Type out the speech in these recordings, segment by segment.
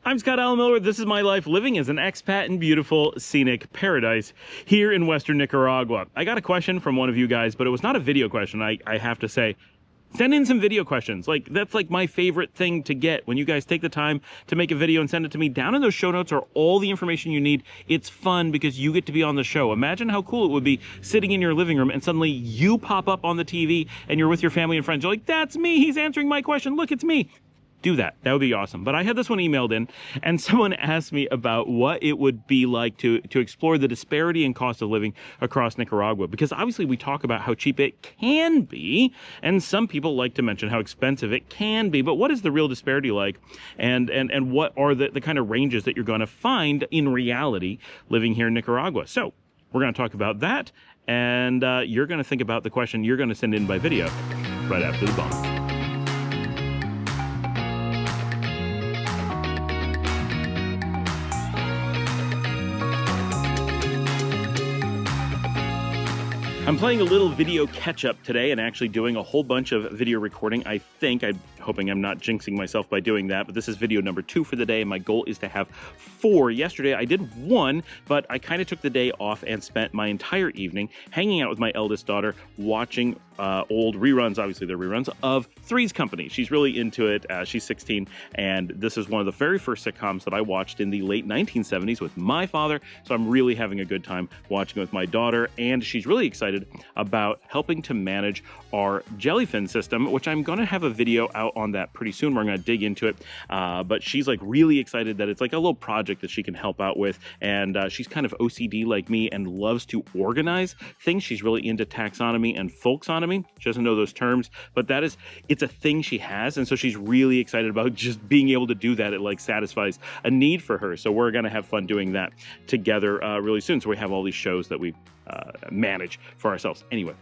I'm Scott Allen Miller. This is my life living as an expat in beautiful, scenic paradise here in western Nicaragua. I got a question from one of you guys, but it was not a video question, I have to say. Send in some video questions. That's like my favorite thing to get. When you guys take the time to make a video and send it to me, down in those show notes are all the information you need. It's fun because you get to be on the show. Imagine how cool it would be sitting in your living room and suddenly you pop up on the TV and you're with your family and friends. You're like, that's me. He's answering my question. Look, it's me. Do that. That would be awesome. But I had this one emailed in, and someone asked me about what it would be like to explore the disparity in cost of living across Nicaragua. Because obviously we talk about how cheap it can be, and some people like to mention how expensive it can be. But what is the real disparity like? And what are the kind of ranges that you're going to find in reality living here in Nicaragua? So we're going to talk about that, and you're going to think about the question you're going to send in by video right after the bump. I'm playing a little video catch-up today and actually doing a whole bunch of video recording. I'm hoping I'm not jinxing myself by doing that, but this is video number 2 for the day, and my goal is to have 4. Yesterday I did 1, but I kind of took the day off and spent my entire evening hanging out with my eldest daughter, watching old reruns, obviously they're reruns, of Three's Company. She's really into it. She's 16, and this is one of the very first sitcoms that I watched in the late 1970s with my father, so I'm really having a good time watching it with my daughter, and she's really excited about helping to manage our jellyfin system, which I'm going to have a video out on that pretty soon where I'm going to dig into it. But she's like really excited that it's like a little project that she can help out with. And she's kind of OCD like me and loves to organize things. She's really into taxonomy and folksonomy. She doesn't know those terms, but it's a thing she has. And so she's really excited about just being able to do that. It like satisfies a need for her. So we're going to have fun doing that together really soon. So we have all these shows that we manage for ourselves. Anyway,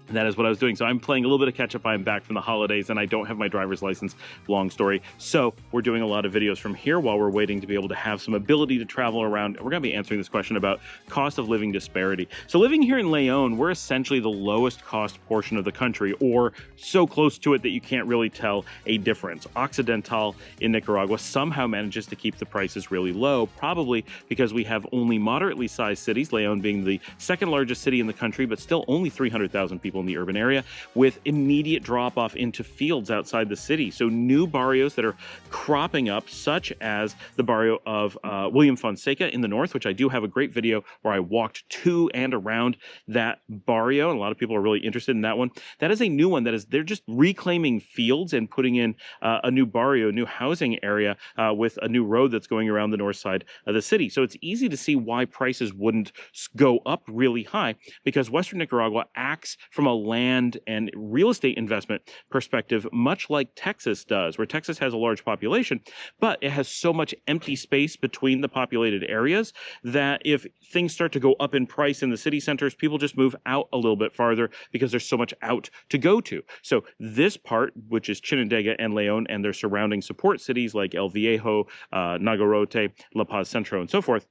that is what I was doing. So I'm playing a little bit of catch up. I'm back from the holidays and I don't have my driver's license. Long story. So we're doing a lot of videos from here while we're waiting to be able to have some ability to travel around. We're going to be answering this question about cost of living disparity. So living here in Leon, we're essentially the lowest cost portion of the country, or so close to it that you can't really tell a difference. Occidental in Nicaragua somehow manages to keep the prices really low, probably because we have only moderately sized cities, Leon being the second largest city in the country, but still only 300,000 people in the urban area, with immediate drop off into fields outside the city. So new barrios that are cropping up, such as the barrio of William Fonseca in the north, which I do have a great video where I walked to and around that barrio, and a lot of people are really interested in that one. That is a new one. They're just reclaiming fields and putting in a new barrio, a new housing area with a new road that's going around the north side of the city. So it's easy to see why prices wouldn't go up really high, because Western Nicaragua acts from a land and real estate investment perspective, much like Texas does, where Texas has a large population, but it has so much empty space between the populated areas that if things start to go up in price in the city centers, people just move out a little bit farther because there's so much out to go to. So this part, which is Chinandega and Leon and their surrounding support cities like El Viejo, Nagarote, La Paz Centro, and so forth,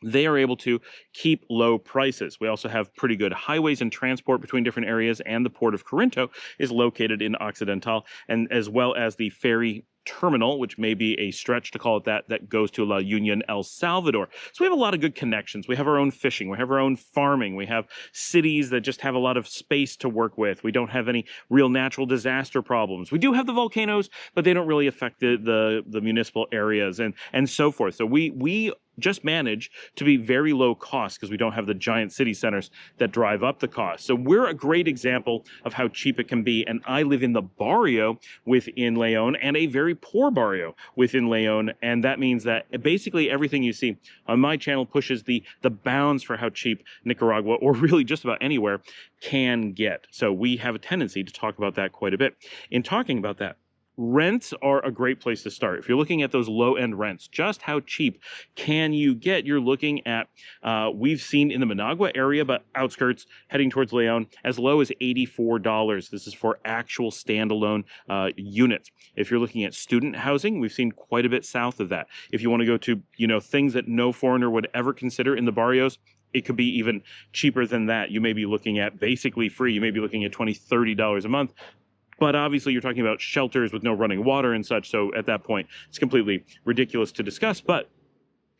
they are able to keep low prices. We also have pretty good highways and transport between different areas, and the port of Corinto is located in Occidental, and as well as the ferry terminal, which may be a stretch to call it that goes to La Union, El Salvador. So we have a lot of good connections. We have our own fishing. We have our own farming. We have cities that just have a lot of space to work with. We don't have any real natural disaster problems. We do have the volcanoes, but they don't really affect the municipal areas and so forth. So we just manage to be very low cost because we don't have the giant city centers that drive up the cost. So we're a great example of how cheap it can be. And I live in the barrio within Leon, and a very poor barrio within Leon. And that means that basically everything you see on my channel pushes the bounds for how cheap Nicaragua, or really just about anywhere, can get. So we have a tendency to talk about that quite a bit. In talking about that, rents are a great place to start. If you're looking at those low-end rents, just how cheap can you get? You're looking at, we've seen in the Managua area, but outskirts heading towards Leon, as low as $84. This is for actual standalone units. If you're looking at student housing, we've seen quite a bit south of that. If you want to go to, things that no foreigner would ever consider in the barrios, it could be even cheaper than that. You may be looking at basically free. You may be looking at $20, $30 a month. But obviously you're talking about shelters with no running water and such, so at that point it's completely ridiculous to discuss. But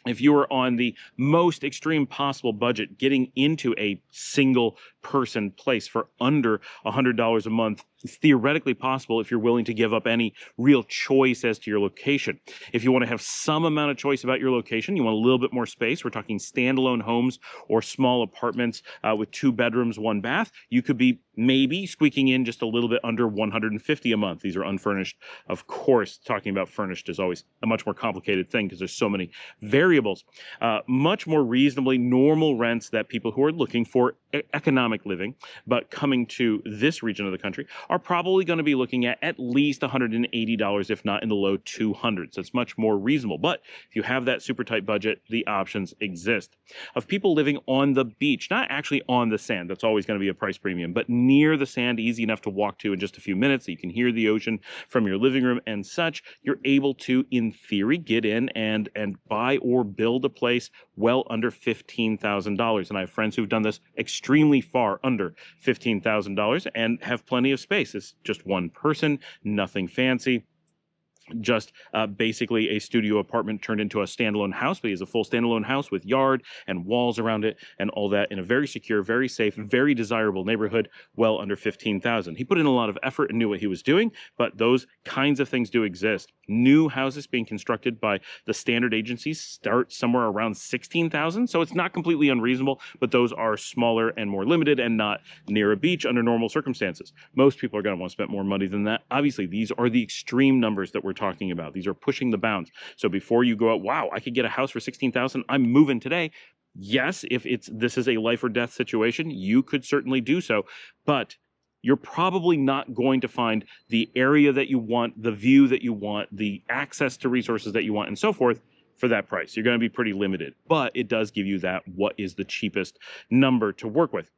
if you are on the most extreme possible budget, getting into a single person place for under $100 a month is theoretically possible if you're willing to give up any real choice as to your location. If you want to have some amount of choice about your location, you want a little bit more space, we're talking standalone homes or small apartments with 2 bedrooms, 1 bath, you could be maybe squeaking in just a little bit under $150 a month. These are unfurnished. Of course, talking about furnished is always a much more complicated thing because there's so many variables. Much more reasonably normal rents that people who are looking for economic living, but coming to this region of the country, are probably going to be looking at least $180, if not in the low 200s. That's much more reasonable. But if you have that super tight budget, the options exist. Of people living on the beach, not actually on the sand, that's always going to be a price premium, but near the sand, easy enough to walk to in just a few minutes, so you can hear the ocean from your living room and such, you're able to, in theory, get in and buy or build a place well under $15,000. And I have friends who've done this extremely far under $15,000 and have plenty of space. It's just one person, nothing fancy. Just basically a studio apartment turned into a standalone house, but he has a full standalone house with yard and walls around it and all that in a very secure, very safe, very desirable neighborhood, well under $15,000. He put in a lot of effort and knew what he was doing, but those kinds of things do exist. New houses being constructed by the standard agencies start somewhere around $16,000, so it's not completely unreasonable, but those are smaller and more limited and not near a beach under normal circumstances. Most people are going to want to spend more money than that. Obviously, these are the extreme numbers that we're talking about. These are pushing the bounds. So before you go out, wow, I could get a house for $16,000, I'm moving today. Yes, if this is a life or death situation, you could certainly do so, but you're probably not going to find the area that you want, the view that you want, the access to resources that you want, and so forth for that price. You're going to be pretty limited, but it does give you that what is the cheapest number to work with.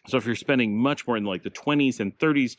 So if you're spending much more in like the 20s and 30s,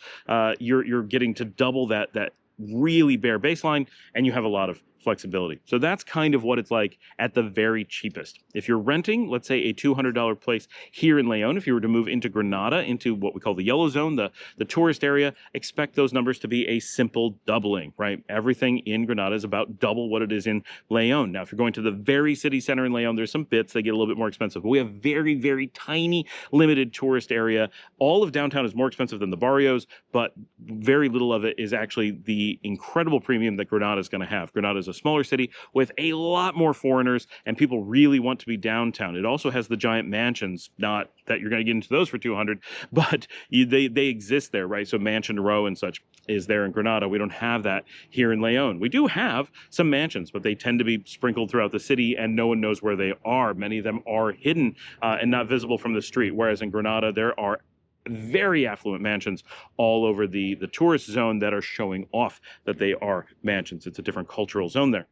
you're getting to double that really bare baseline, and you have a lot of flexibility. So that's kind of what it's like at the very cheapest. If you're renting, let's say a $200 place here in Leon, if you were to move into Granada, into what we call the yellow zone, the tourist area, expect those numbers to be a simple doubling, right? Everything in Granada is about double what it is in Leon. Now, if you're going to the very city center in Leon, there's some bits that get a little bit more expensive, but we have very, very tiny, limited tourist area. All of downtown is more expensive than the barrios, but very little of it is actually the incredible premium that Granada is going to have. Granada is a smaller city with a lot more foreigners, and people really want to be downtown. It also has the giant mansions, not that you're going to get into those for 200, but they exist there, right? So Mansion Row and such is there in Granada. We don't have that here in Leon. We do have some mansions, but they tend to be sprinkled throughout the city, and no one knows where they are. Many of them are hidden and not visible from the street, whereas in Granada, there are very affluent mansions all over the tourist zone that are showing off that they are mansions. It's a different cultural zone there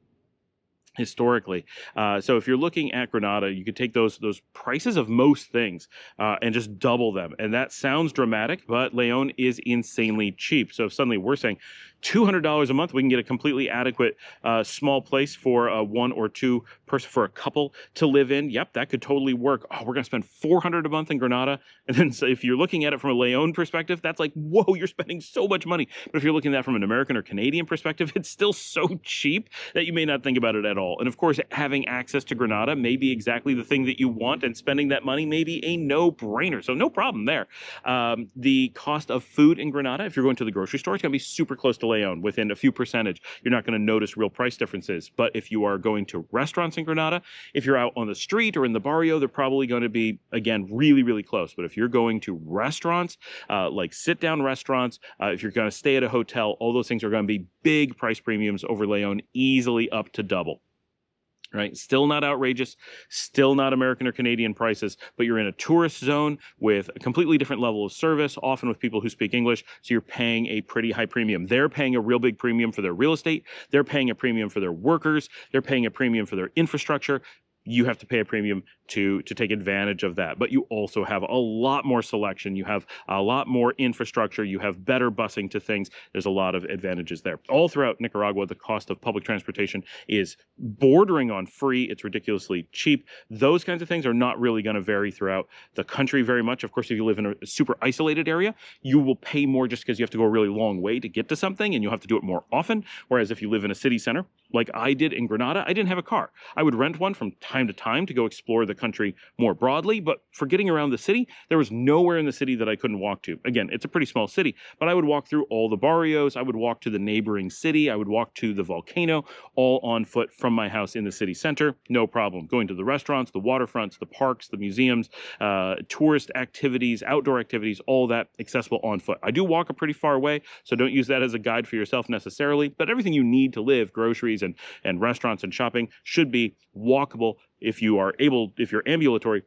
historically. So if you're looking at Granada, you could take those prices of most things and just double them. And that sounds dramatic, but Leon is insanely cheap. So if suddenly we're saying $200 a month, we can get a completely adequate small place for a 1 or 2 person, for a couple to live in. Yep, that could totally work. Oh, we're going to spend $400 a month in Granada. And then so if you're looking at it from a Leon perspective, that's like, whoa, you're spending so much money. But if you're looking at that from an American or Canadian perspective, it's still so cheap that you may not think about it at all. And of course, having access to Granada may be exactly the thing that you want, and spending that money may be a no-brainer. So no problem there. The cost of food in Granada, if you're going to the grocery store, it's going to be super close to Leon, within a few percentage. You're not going to notice real price differences. But if you are going to restaurants in Granada, if you're out on the street or in the barrio, they're probably going to be, again, really, really close. But if you're going to restaurants, like sit-down restaurants, if you're going to stay at a hotel, all those things are going to be big price premiums over Leon, easily up to double. Right? Still not outrageous, still not American or Canadian prices, but you're in a tourist zone with a completely different level of service, often with people who speak English, so you're paying a pretty high premium. They're paying a real big premium for their real estate, they're paying a premium for their workers, they're paying a premium for their infrastructure. you have to pay a premium to take advantage of that. But you also have a lot more selection. You have a lot more infrastructure. You have better busing to things. There's a lot of advantages there. All throughout Nicaragua, the cost of public transportation is bordering on free. It's ridiculously cheap. Those kinds of things are not really going to vary throughout the country very much. Of course, if you live in a super isolated area, you will pay more just because you have to go a really long way to get to something, and you'll have to do it more often. Whereas if you live in a city center, like I did in Granada, I didn't have a car. I would rent one from time to time to go explore the country more broadly, but for getting around the city, there was nowhere in the city that I couldn't walk to. Again, it's a pretty small city, but I would walk through all the barrios. I would walk to the neighboring city. I would walk to the volcano, all on foot from my house in the city center. No problem. Going to the restaurants, the waterfronts, the parks, the museums, tourist activities, outdoor activities, all that accessible on foot. I do walk a pretty far way, so don't use that as a guide for yourself necessarily, but everything you need to live, groceries and restaurants and shopping, should be walkable if you're ambulatory,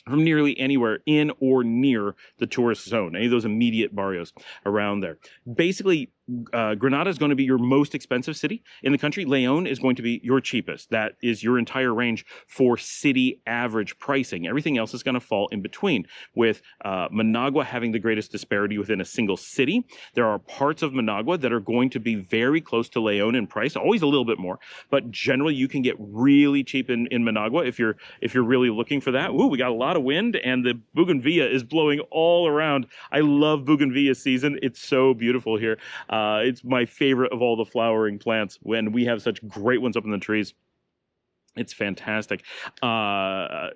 from nearly anywhere in or near the tourist zone, any of those immediate barrios around there. Basically, Granada is going to be your most expensive city in the country. Leon is going to be your cheapest. That is your entire range for city average pricing. Everything else is going to fall in between, with Managua having the greatest disparity within a single city. There are parts of Managua that are going to be very close to Leon in price, always a little bit more, but generally you can get really cheap in Managua if you're really looking for that. Ooh, we got a lot of wind, and the bougainvillea is blowing all around. I love bougainvillea season. It's so beautiful here. It's my favorite of all the flowering plants when we have such great ones up in the trees. It's fantastic. The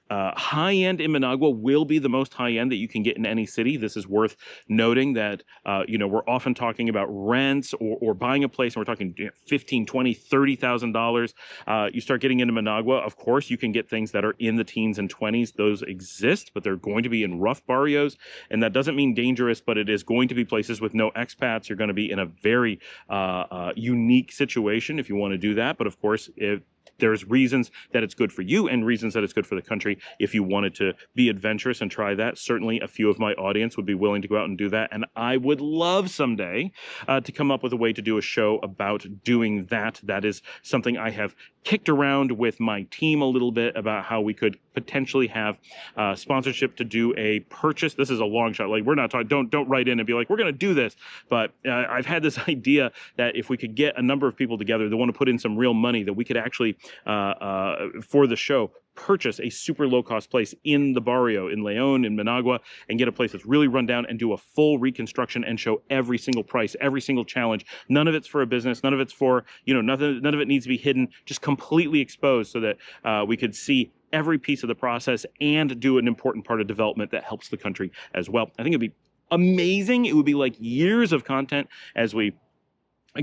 high end in Managua will be the most high end that you can get in any city. This is worth noting that, we're often talking about rents or buying a place, and we're talking $15,000, $20,000, $30,000. You start getting into Managua, of course, you can get things that are in the teens and 20s. Those exist, but they're going to be in rough barrios, and that doesn't mean dangerous, but it is going to be places with no expats. You're going to be in a very unique situation if you want to do that. But of course, there's reasons that it's good for you and reasons that it's good for the country. If you wanted to be adventurous and try that, certainly a few of my audience would be willing to go out and do that. And I would love someday to come up with a way to do a show about doing that. That is something I have kicked around with my team a little bit about how we could potentially have sponsorship to do a purchase. This is a long shot. Like, we're not talking, don't write in and be like, we're going to do this. But I've had this idea that if we could get a number of people together that want to put in some real money, that we could actually, for the show, purchase a super low-cost place in the barrio, in Leon, in Managua, and get a place that's really run down and do a full reconstruction and show every single price, every single challenge. None of it's for a business. None of it's for, none of it needs to be hidden, just completely exposed so that we could see every piece of the process and do an important part of development that helps the country as well. I think it'd be amazing. It would be like years of content as we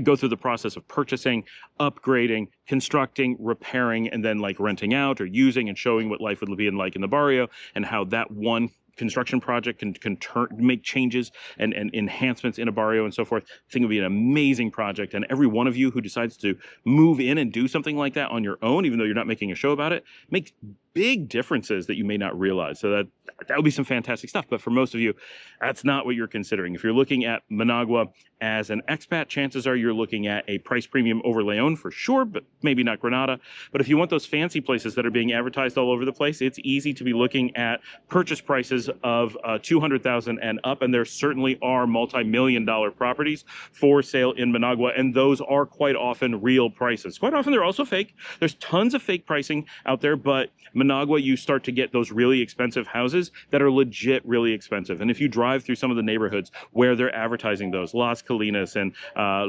go through the process of purchasing, upgrading, constructing, repairing, and then like renting out or using and showing what life would be like in the barrio, and how that one construction project can make changes and enhancements in a barrio and so forth. I think it would be an amazing project. And every one of you who decides to move in and do something like that on your own, even though you're not making a show about it, makes big differences that you may not realize. So that would be some fantastic stuff. But for most of you, that's not what you're considering. If you're looking at Managua as an expat, chances are you're looking at a price premium over Leon for sure, but maybe not Granada. But if you want those fancy places that are being advertised all over the place, it's easy to be looking at purchase prices of $200,000 and up. And there certainly are multi-million-dollar properties for sale in Managua, and those are quite often real prices. Quite often they're also fake. There's tons of fake pricing out there, but Managua, you start to get those really expensive houses that are legit really expensive. And if you drive through some of the neighborhoods where they're advertising those, Las Colinas and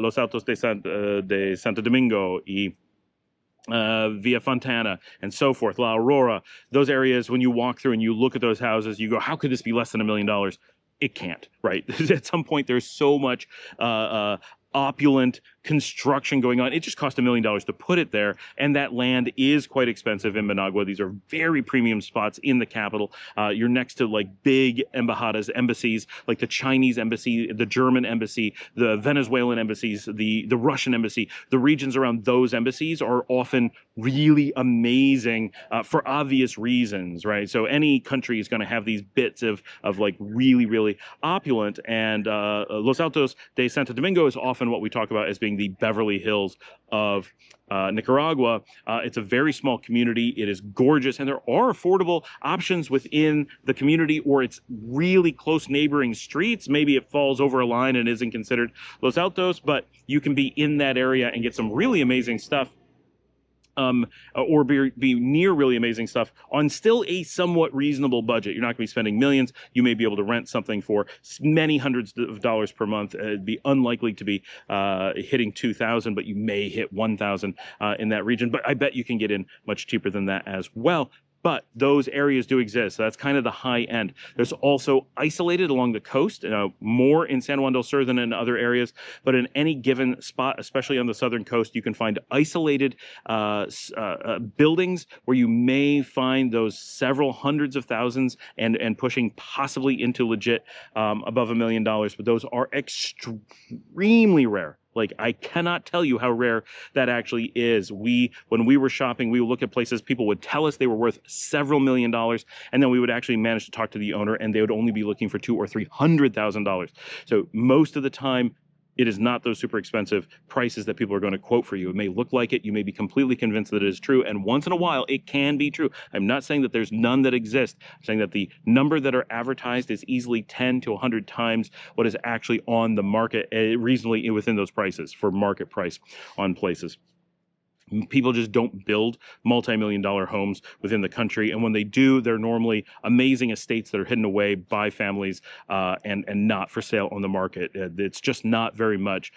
Los Altos de Santo Domingo y Villa Fontana and so forth, La Aurora, those areas, when you walk through and you look at those houses, you go, how could this be less than $1 million? It can't, right? At some point, there's so much opulent construction going on. It just cost $1 million to put it there, and that land is quite expensive in Managua. These are very premium spots in the capital. You're next to like big embajadas, embassies, like the Chinese embassy, the German embassy, the Venezuelan embassies, the Russian embassy. The regions around those embassies are often really amazing for obvious reasons, right? So any country is going to have these bits of like really, really opulent, and Los Altos de Santo Domingo is often what we talk about as being describing the Beverly Hills of Nicaragua. It's a very small community. It is gorgeous, and there are affordable options within the community, or it's really close neighboring streets. Maybe it falls over a line and isn't considered Los Altos, but you can be in that area and get some really amazing stuff. Or be near really amazing stuff on still a somewhat reasonable budget. You're not going to be spending millions. You may be able to rent something for many hundreds of dollars per month. It'd be unlikely to be hitting 2,000, but you may hit 1,000 in that region. But I bet you can get in much cheaper than that as well. But those areas do exist. So that's kind of the high end. There's also isolated along the coast, more in San Juan del Sur than in other areas. But in any given spot, especially on the southern coast, you can find isolated buildings where you may find those several hundreds of thousands and pushing possibly into legit above $1 million. But those are extremely rare. Like, I cannot tell you how rare that actually is. When we were shopping, we would look at places, people would tell us they were worth several $1 million, and then we would actually manage to talk to the owner, and they would only be looking for $200,000 or $300,000. So most of the time, it is not those super expensive prices that people are going to quote for you. It may look like it. You may be completely convinced that it is true. And once in a while, it can be true. I'm not saying that there's none that exist. I'm saying that the number that are advertised is easily 10 to 100 times what is actually on the market, reasonably within those prices for market price on places. People just don't build multi-million-dollar homes within the country, and when they do, they're normally amazing estates that are hidden away by families and not for sale on the market. It's just not very much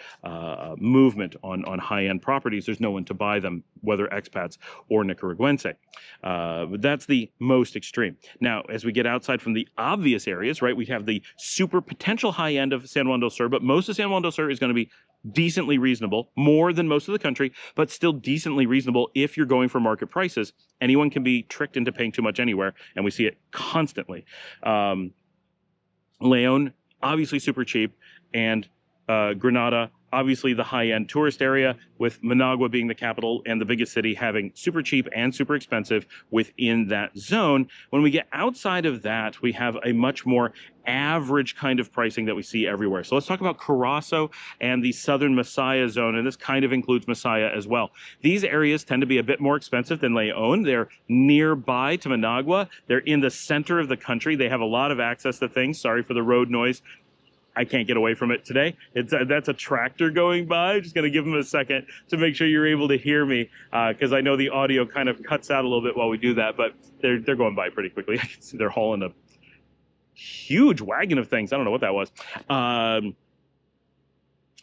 movement on high-end properties. There's no one to buy them, whether expats or Nicaraguense. But that's the most extreme. Now, as we get outside from the obvious areas, right, we have the super potential high end of San Juan del Sur, but most of San Juan del Sur is going to be decently reasonable, more than most of the country, but still decently reasonable if you're going for market prices. Anyone can be tricked into paying too much anywhere, and we see it constantly. Leon, obviously super cheap, and Granada, obviously the high-end tourist area, with Managua being the capital and the biggest city having super cheap and super expensive within that zone. When we get outside of that, we have a much more average kind of pricing that we see everywhere. So let's talk about Carazo and the southern Masaya zone, and this kind of includes Masaya as well. These areas tend to be a bit more expensive than Leon. They're nearby to Managua. They're in the center of the country. They have a lot of access to things. Sorry for the road noise. I can't get away from it today. That's a tractor going by. Just going to give them a second to make sure you're able to hear me, because I know the audio kind of cuts out a little bit while we do that, but they're going by pretty quickly. I can see they're hauling a huge wagon of things. I don't know what that was.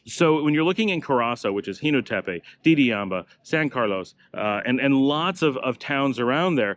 So when you're looking in Carazo, which is Jinotepe, Diriamba, San Carlos, and lots of towns around there,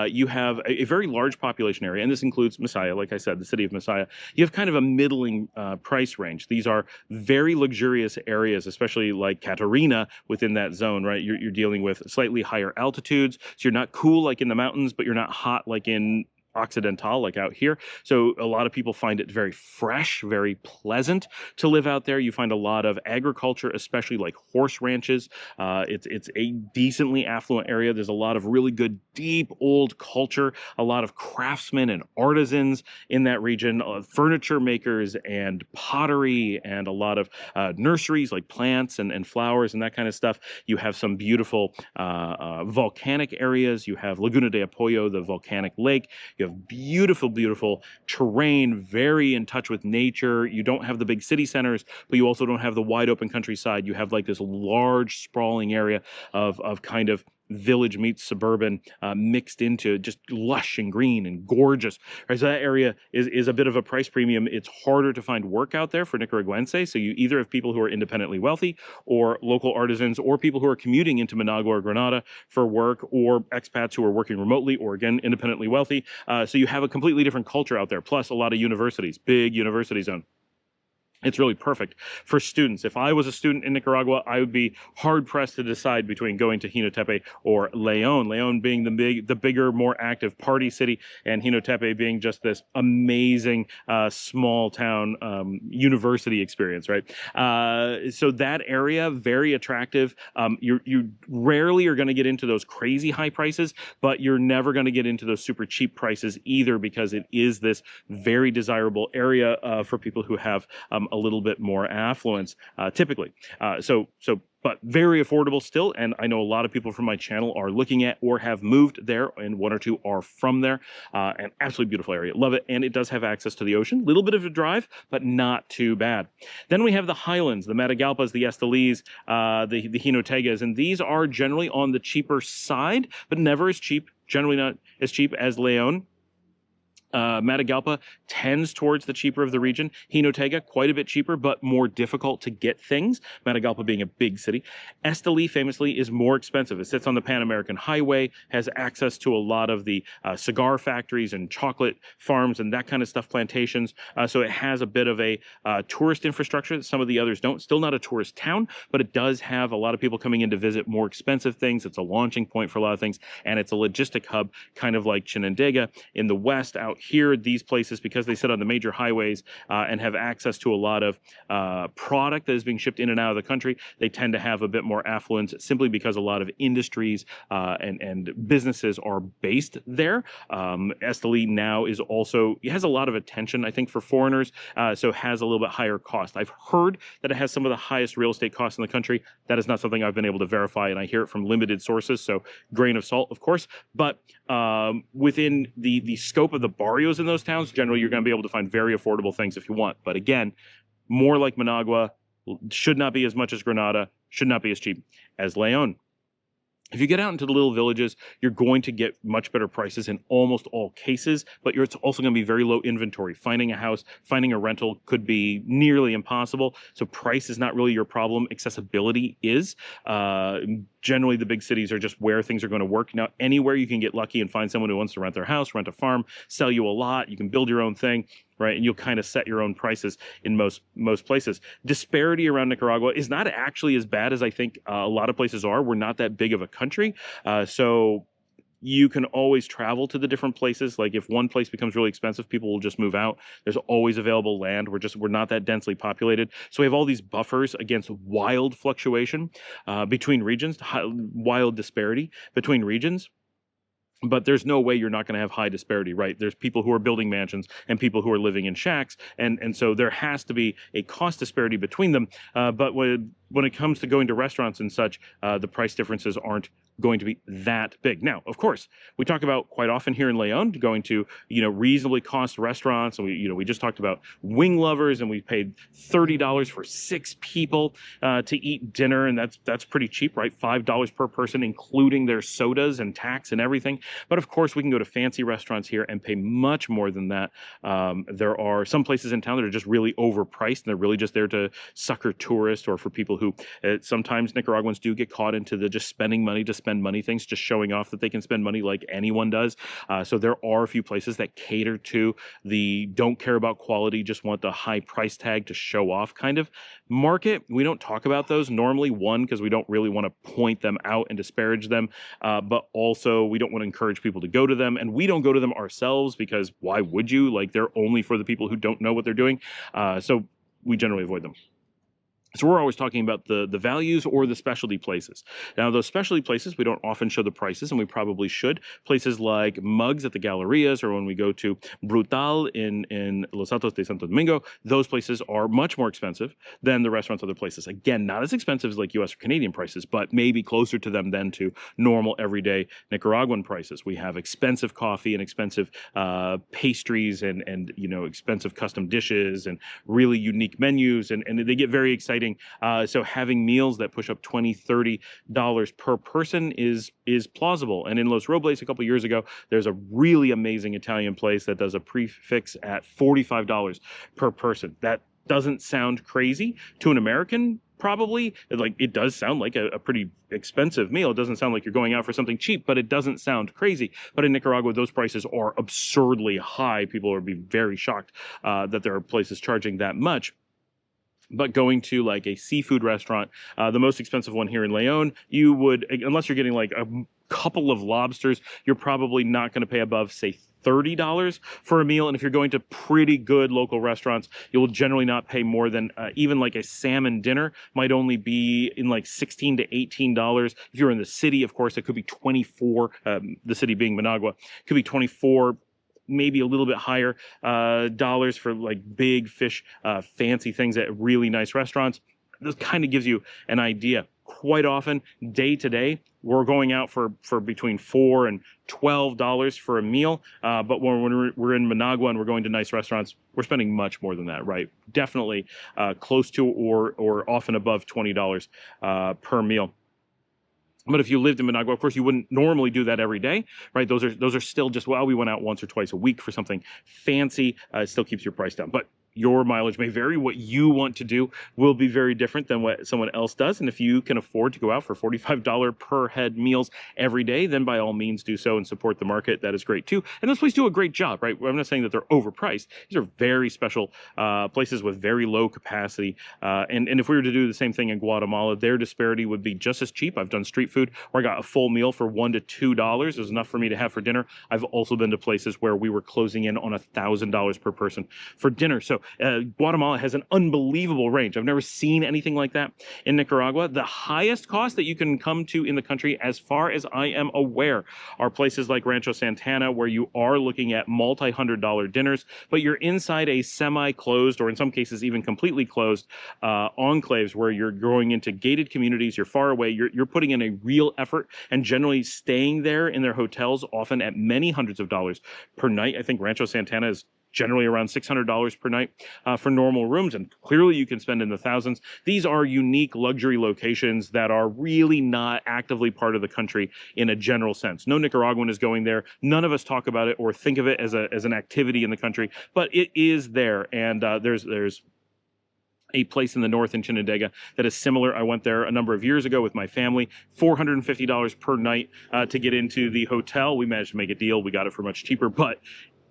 you have a very large population area, and this includes Masaya, like I said, the city of Masaya. You have kind of a middling price range. These are very luxurious areas, especially like Catarina within that zone, right? You're dealing with slightly higher altitudes, so you're not cool like in the mountains, but you're not hot like in Occidental, like out here. So a lot of people find it very fresh, very pleasant to live out there. You find a lot of agriculture, especially like horse ranches. It's a decently affluent area. There's a lot of really good, deep, old culture, a lot of craftsmen and artisans in that region, furniture makers and pottery, and a lot of nurseries like plants and flowers and that kind of stuff. You have some beautiful volcanic areas. You have Laguna de Apoyo, the volcanic lake. You have beautiful, beautiful terrain, very in touch with nature. You don't have the big city centers, but you also don't have the wide open countryside. You have like this large sprawling area of kind of village meets suburban mixed into just lush and green and gorgeous. Right, so that area is a bit of a price premium. It's harder to find work out there for Nicaraguense. So you either have people who are independently wealthy or local artisans, or people who are commuting into Managua or Granada for work, or expats who are working remotely, or again, independently wealthy. So you have a completely different culture out there, plus a lot of universities, big university zone. It's really perfect for students. If I was a student in Nicaragua, I would be hard-pressed to decide between going to Jinotepe or Leon. Leon being the bigger, more active party city, and Jinotepe being just this amazing small town university experience, right? So that area, very attractive. You rarely are going to get into those crazy high prices, but you're never going to get into those super cheap prices either, because it is this very desirable area for people who have a little bit more affluence, typically. But very affordable still, and I know a lot of people from my channel are looking at or have moved there, and one or two are from there. An absolutely beautiful area. Love it, and it does have access to the ocean. Little bit of a drive, but not too bad. Then we have the highlands, the Matagalpas, the Esteli's, the Hinotegas, and these are generally on the cheaper side, but never as cheap, generally not as cheap as Leon. Matagalpa tends towards the cheaper of the region. Jinotega, quite a bit cheaper, but more difficult to get things. Matagalpa being a big city. Esteli, famously, is more expensive. It sits on the Pan American Highway, has access to a lot of the cigar factories and chocolate farms and that kind of stuff, plantations. So it has a bit of a tourist infrastructure that some of the others don't. Still not a tourist town, but it does have a lot of people coming in to visit more expensive things. It's a launching point for a lot of things, and it's a logistic hub, kind of like Chinandega in the west. Out here, these places, because they sit on the major highways and have access to a lot of product that is being shipped in and out of the country, they tend to have a bit more affluence simply because a lot of industries and businesses are based there. Esteli now is also, it has a lot of attention, I think, for foreigners, so has a little bit higher cost. I've heard that it has some of the highest real estate costs in the country. That is not something I've been able to verify, and I hear it from limited sources, so grain of salt, of course. But within the scope of the barrios in those towns, generally you're going to be able to find very affordable things if you want. But again, more like Managua, should not be as much as Granada, should not be as cheap as Leon. If you get out into the little villages, you're going to get much better prices in almost all cases, but it's also going to be very low inventory. Finding a house, finding a rental could be nearly impossible. So price is not really your problem. Accessibility is. Generally, the big cities are just where things are going to work. Now, anywhere you can get lucky and find someone who wants to rent their house, rent a farm, sell you a lot, you can build your own thing, right? And you'll kind of set your own prices in most places. Disparity around Nicaragua is not actually as bad as I think a lot of places are. We're not that big of a country. So you can always travel to the different places. Like if one place becomes really expensive, people will just move out. There's always available land. We're not that densely populated. So we have all these buffers against wild fluctuation between regions, wild disparity between regions. But there's no way you're not going to have high disparity, right? There's people who are building mansions and people who are living in shacks. And so there has to be a cost disparity between them. But when it comes to going to restaurants and such, the price differences aren't going to be that big. Now, of course, we talk about quite often here in Leon going to, reasonably cost restaurants. And we just talked about wing lovers, and we paid $30 for 6 people to eat dinner. And that's pretty cheap, right? $5 per person, including their sodas and tax and everything. But of course, we can go to fancy restaurants here and pay much more than that. There are some places in town that are just really overpriced, and they're really just there to sucker tourists or for people who sometimes Nicaraguans do get caught into the just spending money to spend money things, just showing off that they can spend money like anyone does. So there are a few places that cater to the don't care about quality, just want the high price tag to show off kind of market. We don't talk about those normally, one, because we don't really want to point them out and disparage them, but also we don't want to encourage people to go to them, and we don't go to them ourselves because why would you? Like, they're only for the people who don't know what they're doing. So we generally avoid them. So we're always talking about the values or the specialty places. Now, those specialty places, we don't often show the prices, and we probably should. Places like Mugs at the Gallerias, or when we go to Brutal in Los Altos de Santo Domingo, those places are much more expensive than the restaurants other places. Again, not as expensive as like US or Canadian prices, but maybe closer to them than to normal everyday Nicaraguan prices. We have expensive coffee and expensive pastries and expensive custom dishes and really unique menus, and they get very exciting. So having meals that push up $20, $30 per person is plausible. And in Los Robles a couple years ago, there's a really amazing Italian place that does a prefix at $45 per person. That doesn't sound crazy to an American. Probably, like, it does sound like a pretty expensive meal. It doesn't sound like you're going out for something cheap, but it doesn't sound crazy. But in Nicaragua, those prices are absurdly high. People would be very shocked that there are places charging that much. But going to like a seafood restaurant, the most expensive one here in Leon, you would, unless you're getting like a couple of lobsters, you're probably not going to pay above, say, $30 for a meal. And if you're going to pretty good local restaurants, you'll generally not pay more than even like a salmon dinner might only be in like $16 to $18. If you're in the city, of course, it could be 24, the city being Managua, could be 24, maybe a little bit higher dollars for like big fish, fancy things at really nice restaurants. This kind of gives you an idea. Quite often, day to day, we're going out for between $4 and $12 for a meal. But when we're in Managua and we're going to nice restaurants, we're spending much more than that, right? Definitely close to or often above $20 per meal. But if you lived in Managua, of course, you wouldn't normally do that every day, right? Those are still just, well, we went out once or twice a week for something fancy. It still keeps your price down. But your mileage may vary. What you want to do will be very different than what someone else does. And if you can afford to go out for $45 per head meals every day, then by all means do so and support the market. That is great too. And those places do a great job, right? I'm not saying that they're overpriced. These are very special places with very low capacity. And if we were to do the same thing in Guatemala, their disparity would be just as cheap. I've done street food where I got a full meal for $1 to $2. It was enough for me to have for dinner. I've also been to places where we were closing in on $1,000 per person for dinner. So Guatemala has an unbelievable range. I've never seen anything like that in Nicaragua. The highest cost that you can come to in the country, as far as I am aware, are places like Rancho Santana, where you are looking at multi-$100 dinners, but you're inside a semi-closed, or in some cases even completely closed, enclaves where you're going into gated communities, you're far away, you're putting in a real effort and generally staying there in their hotels, often at many hundreds of dollars per night. I think Rancho Santana is generally around $600 per night for normal rooms, and clearly you can spend in the thousands. These are unique luxury locations that are really not actively part of the country in a general sense. No Nicaraguan is going there. None of us talk about it or think of it as an activity in the country, but it is there, and there's a place in the north in Chinandega that is similar. I went there a number of years ago with my family, $450 per night to get into the hotel. We managed to make a deal. We got it for much cheaper, but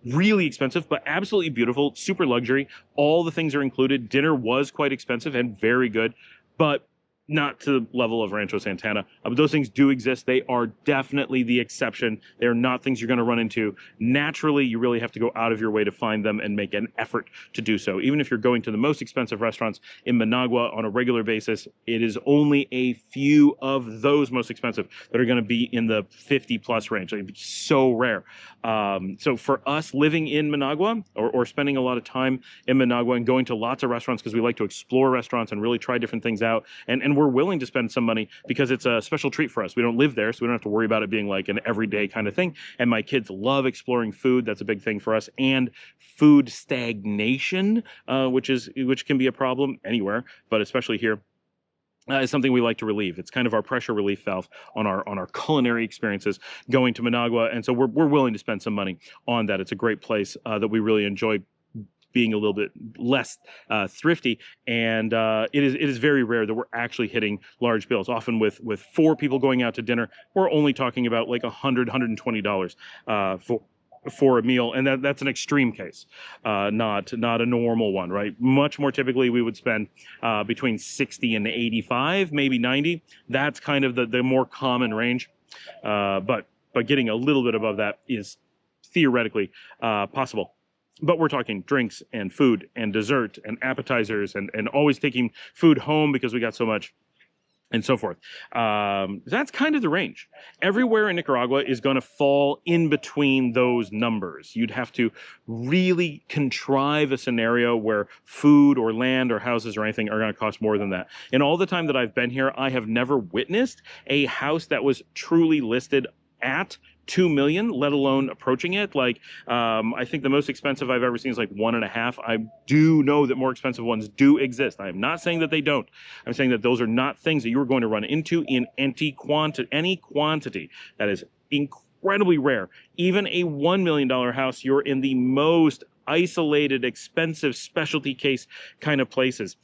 really expensive, but absolutely beautiful, super luxury. All the things are included. Dinner was quite expensive and very good, but not to the level of Rancho Santana. But those things do exist. They are definitely the exception. They're not things you're going to run into naturally. You really have to go out of your way to find them and make an effort to do so. Even if you're going to the most expensive restaurants in Managua on a regular basis, it is only a few of those most expensive that are going to be in the 50 plus range. Like, it's so rare. So for us living in Managua or spending a lot of time in Managua and going to lots of restaurants because we like to explore restaurants and really try different things out, and we're willing to spend some money because it's a special treat for us. We don't live there, so we don't have to worry about it being like an everyday kind of thing. And my kids love exploring food. That's a big thing for us. And food stagnation, which can be a problem anywhere, but especially here, is something we like to relieve. It's kind of our pressure relief valve on our culinary experiences going to Managua, and so we're willing to spend some money on that. It's a great place that we really enjoy being a little bit less thrifty, and it is very rare that we're actually hitting large bills. Often with 4 people going out to dinner, we're only talking about like $120 for a meal, and that's an extreme case, not a normal one, right? Much more typically, we would spend between 60 and 85, maybe 90. That's kind of the more common range, but getting a little bit above that is theoretically possible. But we're talking drinks and food and dessert and appetizers and always taking food home because we got so much, and so forth. That's kind of the range. Everywhere in Nicaragua is going to fall in between those numbers. You'd have to really contrive a scenario where food or land or houses or anything are going to cost more than that. In all the time that I've been here, I have never witnessed a house that was truly listed at $2 million, let alone approaching it. Like, I think the most expensive I've ever seen is like 1.5. I do know that more expensive ones do exist. I am not saying that they don't. I'm saying that those are not things that you are going to run into in any quantity. That is incredibly rare. Even a $1 million house, you're in the most isolated, expensive specialty case kind of places.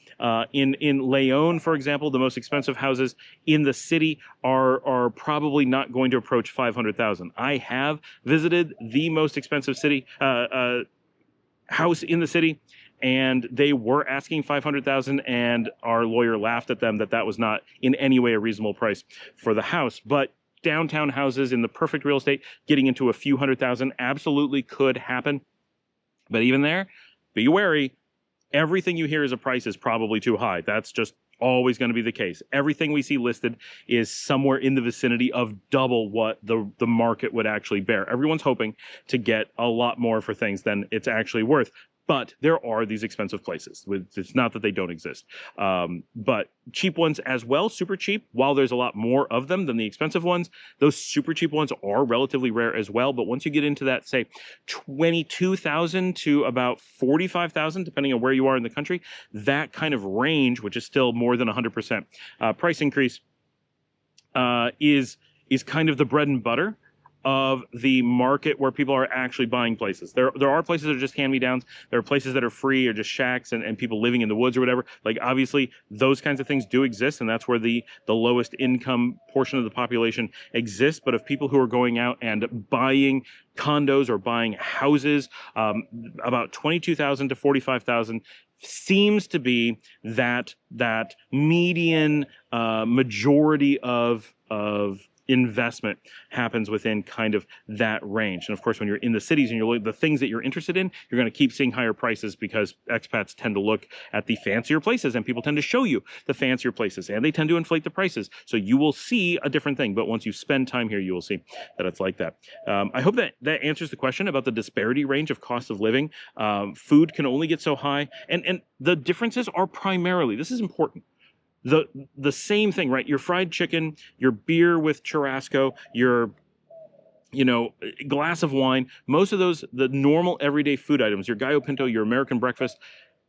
In León, for example, the most expensive houses in the city are probably not going to approach 500,000. I have visited the most expensive city house in the city, and they were asking 500,000, and our lawyer laughed at them that was not in any way a reasonable price for the house. But downtown houses in the perfect real estate, getting into a few $100,000 absolutely could happen. But even there, be wary. Everything you hear as a price is probably too high. That's just always going to be the case. Everything we see listed is somewhere in the vicinity of double what the market would actually bear. Everyone's hoping to get a lot more for things than it's actually worth. But there are these expensive places. It's not that they don't exist. But cheap ones as well, super cheap, while there's a lot more of them than the expensive ones, those super cheap ones are relatively rare as well. But once you get into that, say, 22,000 to about 45,000, depending on where you are in the country, that kind of range, which is still more than 100% price increase, is kind of the bread and butter of the market where people are actually buying places. There are places that are just hand-me-downs. There are places that are free or just shacks and people living in the woods or whatever. Like, obviously, those kinds of things do exist, and that's where the lowest income portion of the population exists. But of people who are going out and buying condos or buying houses, about 22,000 to 45,000 seems to be that median majority of investment happens within kind of that range. And of course, when you're in the cities and you're the things that you're interested in, you're going to keep seeing higher prices because expats tend to look at the fancier places, and people tend to show you the fancier places, and they tend to inflate the prices. So you will see a different thing. But once you spend time here, you will see that it's like that. I hope that answers the question about the disparity range of cost of living. Food can only get so high, and the differences are primarily, this is important, the same thing, right? Your fried chicken, your beer with churrasco, your glass of wine, most of those, the normal everyday food items, your gallo pinto, your American breakfast,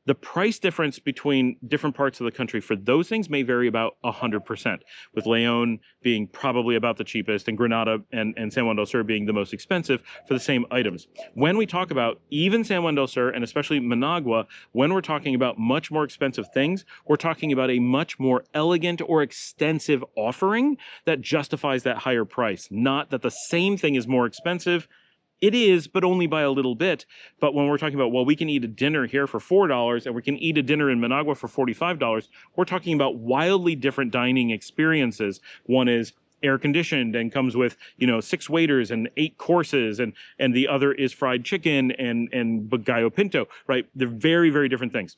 the price difference between different parts of the country for those things may vary about 100%, with León being probably about the cheapest and Granada and San Juan del Sur being the most expensive for the same items. When we talk about even San Juan del Sur and especially Managua, when we're talking about much more expensive things, we're talking about a much more elegant or extensive offering that justifies that higher price, not that the same thing is more expensive. It is, but only by a little bit. But when we're talking about, well, we can eat a dinner here for $4 and we can eat a dinner in Managua for $45, we're talking about wildly different dining experiences. One is air conditioned and comes with 6 waiters and 8 courses, and the other is fried chicken and gallo pinto, right? They're very, very different things.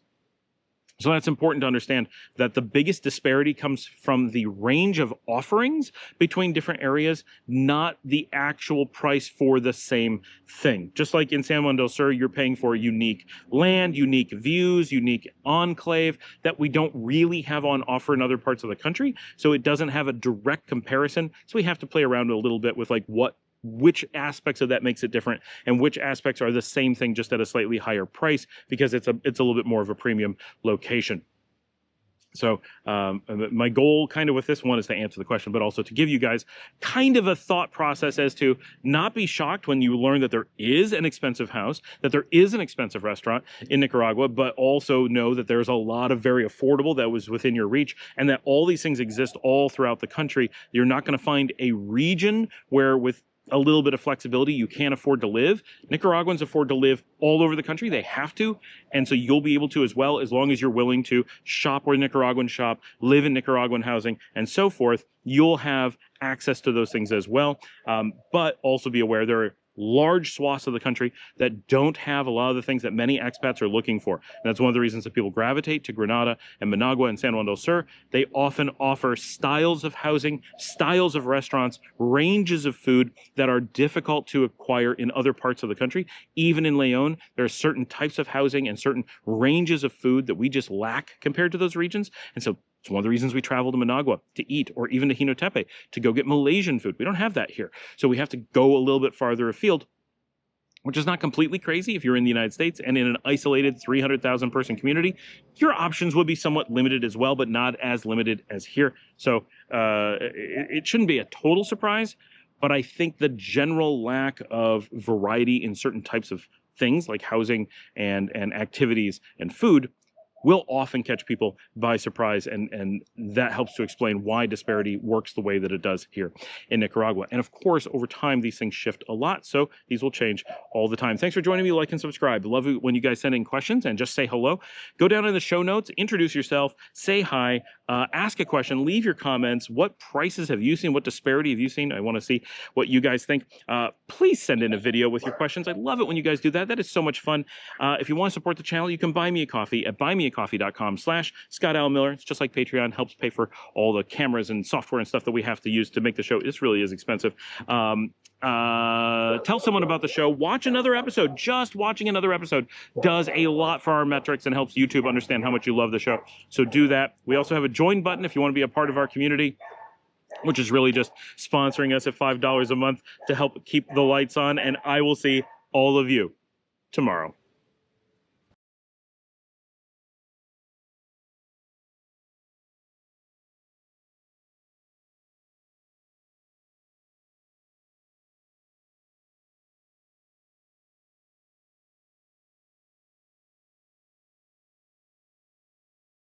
So that's important to understand, that the biggest disparity comes from the range of offerings between different areas, not the actual price for the same thing. Just like in San Juan del Sur, you're paying for unique land, unique views, unique enclave that we don't really have on offer in other parts of the country. So it doesn't have a direct comparison. So we have to play around a little bit with which aspects of that makes it different and which aspects are the same thing just at a slightly higher price, because it's a little bit more of a premium location. So my goal kind of with this one is to answer the question, but also to give you guys kind of a thought process as to not be shocked when you learn that there is an expensive house, that there is an expensive restaurant in Nicaragua, but also know that there's a lot of very affordable that was within your reach, and that all these things exist all throughout the country. You're not going to find a region where with a little bit of flexibility you can't afford to live. Nicaraguans afford to live all over the country. They have to. And so you'll be able to as well, as long as you're willing to shop where Nicaraguans shop, live in Nicaraguan housing, and so forth. You'll have access to those things as well. But also be aware there are large swaths of the country that don't have a lot of the things that many expats are looking for. And that's one of the reasons that people gravitate to Granada and Managua and San Juan del Sur. They often offer styles of housing, styles of restaurants, ranges of food that are difficult to acquire in other parts of the country. Even in León, there are certain types of housing and certain ranges of food that we just lack compared to those regions. And so it's one of the reasons we travel to Managua to eat, or even to Jinotepe to go get Malaysian food. We don't have that here. So we have to go a little bit farther afield, which is not completely crazy. If you're in the United States and in an isolated 300,000 person community, your options would be somewhat limited as well, but not as limited as here. So it shouldn't be a total surprise, but I think the general lack of variety in certain types of things like housing and activities and food will often catch people by surprise, and that helps to explain why disparity works the way that it does here in Nicaragua. And of course, over time, these things shift a lot, so these will change all the time. Thanks for joining me. Like and subscribe. Love it when you guys send in questions and just say hello. Go down in the show notes, introduce yourself, say hi, ask a question, leave your comments. What prices have you seen? What disparity have you seen? I want to see what you guys think. Please send in a video with your questions. I love it when you guys do that. That is so much fun. If you want to support the channel, you can buy me a coffee at buymeacoffee.com. buymeacoffee.com/Scott Miller. It's just like Patreon, helps pay for all the cameras and software and stuff that we have to use to make the show. This really is expensive. Tell someone about the show. Watch another episode. Just watching another episode does a lot for our metrics and helps YouTube understand how much you love the show. So do that. We also have a join button if you want to be a part of our community, which is really just sponsoring us at $5 a month to help keep the lights on. And I will see all of you tomorrow.